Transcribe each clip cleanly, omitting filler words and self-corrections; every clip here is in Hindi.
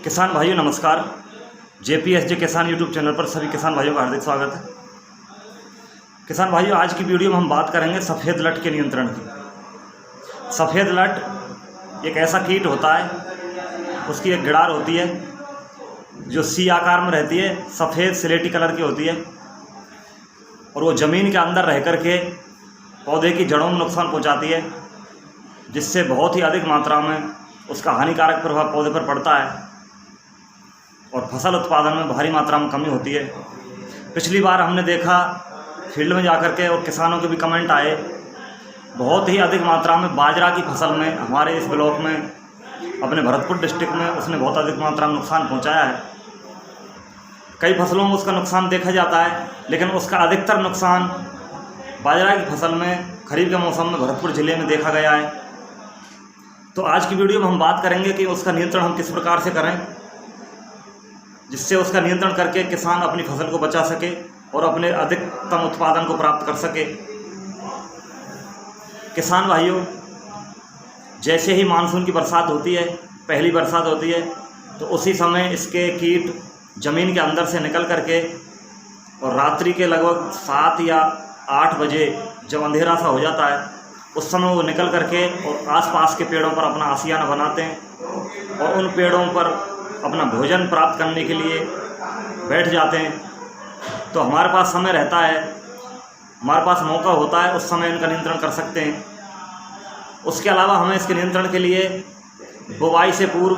किसान भाइयों नमस्कार। JPSJ किसान यूट्यूब चैनल पर सभी किसान भाइयों का हार्दिक स्वागत है। किसान भाइयों, आज की वीडियो में हम बात करेंगे सफ़ेद लट के नियंत्रण की। सफ़ेद लट एक ऐसा कीट होता है, उसकी एक गिडार होती है जो सी आकार में रहती है, सफ़ेद स्लेटी कलर की होती है और वो ज़मीन के अंदर रह कर के पौधे की जड़ों में नुकसान पहुंचाती है, जिससे बहुत ही अधिक मात्रा में उसका हानिकारक प्रभाव पौधे पर पड़ता है और फसल उत्पादन में भारी मात्रा में कमी होती है। पिछली बार हमने देखा फील्ड में जाकर के और किसानों के भी कमेंट आए, बहुत ही अधिक मात्रा में बाजरा की फसल में हमारे इस ब्लॉक में, अपने भरतपुर डिस्ट्रिक्ट में उसने बहुत अधिक मात्रा में नुकसान पहुंचाया है। कई फसलों में उसका नुकसान देखा जाता है, लेकिन उसका अधिकतर नुकसान बाजरा की फसल में खरीफ के मौसम में भरतपुर ज़िले में देखा गया है। तो आज की वीडियो में हम बात करेंगे कि उसका नियंत्रण हम किस प्रकार से करें, जिससे उसका नियंत्रण करके किसान अपनी फसल को बचा सके और अपने अधिकतम उत्पादन को प्राप्त कर सके। किसान भाइयों, जैसे ही मानसून की बरसात होती है, पहली बरसात होती है, तो उसी समय इसके कीट ज़मीन के अंदर से निकल करके और रात्रि के लगभग 7 या 8 बजे जब अंधेरा सा हो जाता है, उस समय वो निकल करके और आसपास के पेड़ों पर अपना आशियाना बनाते हैं और उन पेड़ों पर अपना भोजन प्राप्त करने के लिए बैठ जाते हैं। तो हमारे पास समय रहता है, हमारे पास मौका होता है, उस समय इनका नियंत्रण कर सकते हैं। उसके अलावा हमें इसके नियंत्रण के लिए बुवाई से पूर्व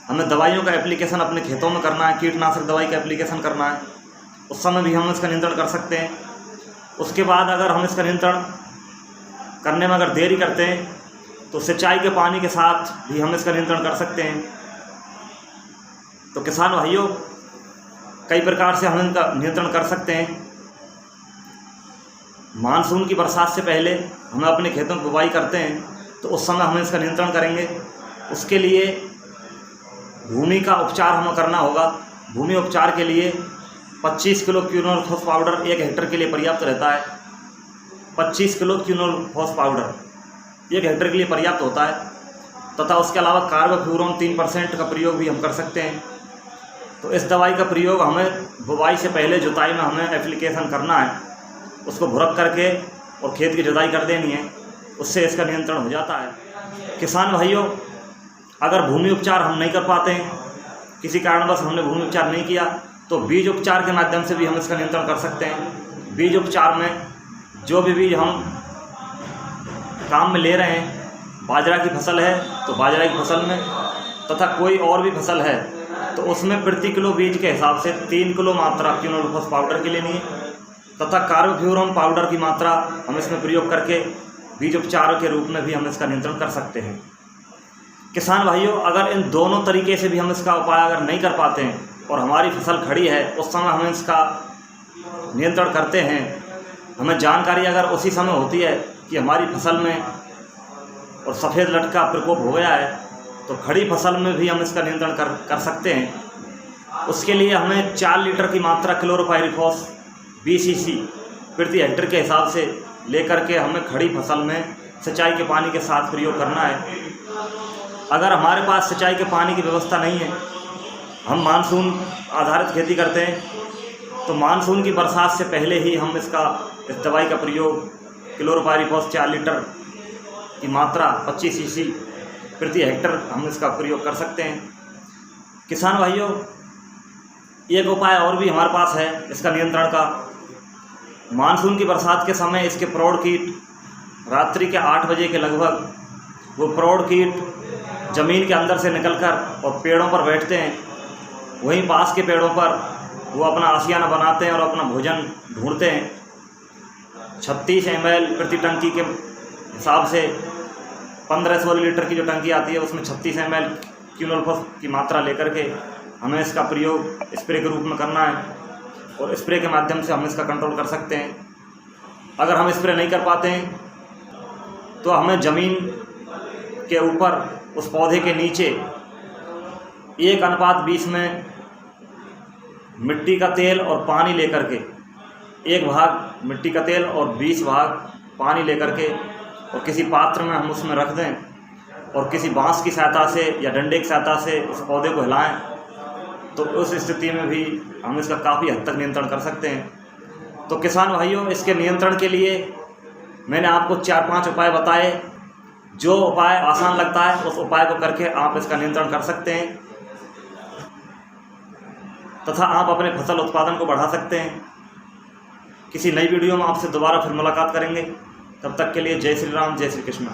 हमें दवाइयों का एप्लीकेशन अपने खेतों में करना है, कीटनाशक दवाई का एप्लीकेशन करना है, उस समय भी हम इसका नियंत्रण कर सकते हैं। उसके बाद अगर हम इसका नियंत्रण करने में अगर देरी करते हैं तो सिंचाई के पानी के साथ भी हम इसका नियंत्रण कर सकते हैं। तो किसान भाइयों, कई प्रकार से हम इनका नियंत्रण कर सकते हैं। मानसून की बरसात से पहले हमें अपने खेतों में बुवाई करते हैं, तो उस समय हमें इसका नियंत्रण करेंगे। उसके लिए भूमि का उपचार हमें करना होगा। भूमि उपचार के लिए 25 किलो क्विनोल फॉस पाउडर 1 हेक्टेयर के लिए पर्याप्त रहता है। 25 किलो क्विनोल फॉस पाउडर 1 हेक्टेयर के लिए पर्याप्त होता है, तथा उसके अलावा कार्बोफ्यूरॉन 3% का प्रयोग भी हम कर सकते हैं। तो इस दवाई का प्रयोग हमें बुवाई से पहले जुताई में हमें एप्लीकेशन करना है, उसको भुरक करके और खेत की जुताई कर देनी है, उससे इसका नियंत्रण हो जाता है। किसान भाइयों, अगर भूमि उपचार हम नहीं कर पाते हैं, किसी कारणवश हमने भूमि उपचार नहीं किया, तो बीज उपचार के माध्यम से भी हम इसका नियंत्रण कर सकते हैं। बीज उपचार में जो भी बीज हम काम में ले रहे हैं, बाजरा की फसल है तो बाजरा की फसल में, तथा कोई और भी फसल है तो उसमें प्रति किलो बीज के हिसाब से 3 किलो मात्रा क्विनोल फॉस पाउडर की लेनी है, तथा कार्बोफ्यूरॉन पाउडर की मात्रा हम इसमें प्रयोग करके बीज उपचार के रूप में भी हम इसका नियंत्रण कर सकते हैं। किसान भाइयों, अगर इन दोनों तरीके से भी हम इसका उपाय अगर नहीं कर पाते हैं और हमारी फसल खड़ी है, उस समय हम इसका नियंत्रण करते हैं, हमें जानकारी अगर उसी समय होती है कि हमारी फसल में और सफ़ेद लट का प्रकोप हो गया है, तो खड़ी फसल में भी हम इसका नियंत्रण कर सकते हैं। उसके लिए हमें 4 लीटर की मात्रा क्लोरोपाइरीफॉस 20 cc प्रति हेक्टेयर के हिसाब से लेकर के हमें खड़ी फसल में सिंचाई के पानी के साथ प्रयोग करना है। अगर हमारे पास सिंचाई के पानी की व्यवस्था नहीं है, हम मानसून आधारित खेती करते हैं, तो मानसून की बरसात से पहले ही हम इस दवाई का प्रयोग क्लोरोपाइरीफॉस 4 लीटर की मात्रा 25 cc प्रति हेक्टेयर हम इसका प्रयोग कर सकते हैं। किसान भाइयों, एक उपाय और भी हमारे पास है इसका नियंत्रण का। मानसून की बरसात के समय इसके प्रौढ़ कीट रात्रि के 8 बजे के लगभग वो प्रौढ़ कीट ज़मीन के अंदर से निकलकर और पेड़ों पर बैठते हैं। वहीं पास के पेड़ों पर वो अपना आशियाना बनाते हैं और अपना भोजन ढूंढते हैं। 36 ml प्रति टंकी के हिसाब से 1500 लीटर की जो टंकी आती है, उसमें 36 ml क्विनोल फॉस की मात्रा लेकर के हमें इसका प्रयोग स्प्रे के रूप में करना है और स्प्रे के माध्यम से हम इसका कंट्रोल कर सकते हैं। अगर हम स्प्रे नहीं कर पाते हैं तो हमें ज़मीन के ऊपर उस पौधे के नीचे 1:20 में मिट्टी का तेल और पानी लेकर के, 1 भाग मिट्टी का तेल और 20 भाग पानी लेकर के और किसी पात्र में हम उसमें रख दें और किसी बांस की सहायता से या डंडे की सहायता से उस पौधे को हिलाएं, तो उस स्थिति में भी हम इसका काफ़ी हद तक नियंत्रण कर सकते हैं। तो किसान भाइयों, इसके नियंत्रण के लिए मैंने आपको 4-5 उपाय बताए। जो उपाय आसान लगता है उस उपाय को करके आप इसका नियंत्रण कर सकते हैं तथा आप अपने फसल उत्पादन को बढ़ा सकते हैं। किसी नई वीडियो में आपसे दोबारा फिर मुलाकात करेंगे। तब तक के लिए जय श्री राम, जय श्री कृष्ण।